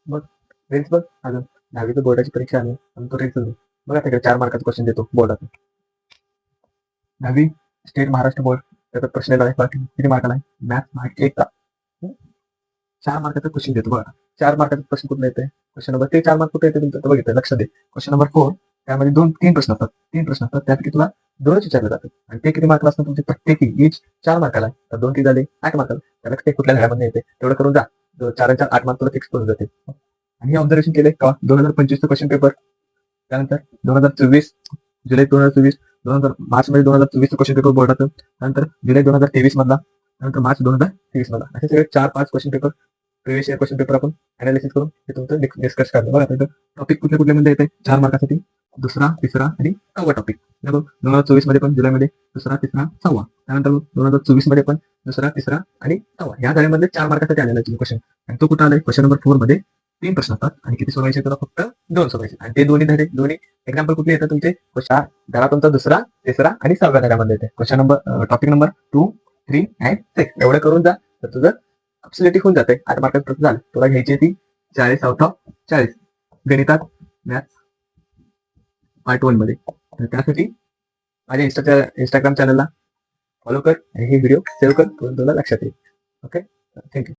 बघ रील्स बघ अजून 10वीचं बोर्डाची परीक्षा आली आणि तो रील्स बघा तिकडे 4 मार्काचा क्वेश्चन देतो बोर्डात. 10वी स्टेट महाराष्ट्र बोर्ड त्याचा प्रश्न आहे बाकी किती मार्काला आहे मॅथ्स मार्क 1 4 मार्काचा क्वेश्चन देतो बघा. 4 मार्काचा प्रश्न कुठला येते क्वेश्चन नंबर ते 4 मार्क कुठे येते तुमचं बघितलं लक्ष दे. क्वेश्चन नंबर 4 त्यामध्ये 2-3 प्रश्न असतात. 3 प्रश्न असतात त्यापैकी तुला 2च विचारले जातात आणि ते किती मार्कला असतात तुमचे प्रत्येकी ईच 4 मार्काला तर 2 किती झाले 8 मार्काला. त्याला ते कुठल्या घरामध्ये येते तेवढं करून जा. 4 आणि 4 8 मार्क तुला फिक्स करून जाते. आणि हे ऑब्झर्वेशन केले का 2025 चा क्वेश्चन पेपर त्यानंतर 2024 जुलै 2024 मार्च मध्ये 2024 क्वेश्चन पेपर बोर्डाचं त्यानंतर जुलै 2023 मधला त्यानंतर मार्च 2023 मधला असे सगळे 4-5 question paper previous year question paper आपण अनालिसिस करून हे तुमचं डिस्कस करतो. बघा टॉपिक कुठले कुठले मध्ये येते 4 मार्कासाठी दुसरा तिसरा आणि 6वा टॉपिक. 2024 मध्ये पण जुलैमध्ये दुसरा तिसरा 6वा त्यानंतर 2024 मध्ये पण दुसरा तिसरा आणि 6वा या झाल्यामध्ये 4 मार्कासाठी आलेला क्वेश्चन आणि तो कुठं आलाय क्वेश्चन नंबर 4 मध्ये 3 प्रश्न असतात आणि किती सोडवायचे तुला फक्त 2 सोडवायचे आणि ते दोन्ही एक्झाम्पल कुठले येतात तुमचे धडा तुमचा दुसरा तिसरा आणि 6व्या धड्यामध्ये येते. Question number topic number 2 3 and 6 एवढं करून जा तर तुझं अब्सोल्युटली होऊन जाते. 8 मार्कात प्रश्न झालं तुला घ्यायची ती 40 आउट ऑफ 40 गणितात मॅथ्स पार्ट 1 मध्ये. त्यासाठी माझ्या इंस्टाग्राम चॅनलला फॉलो कर आणि हे व्हिडिओ सेव्ह कर तुला लक्षात येईल. Okay thank you.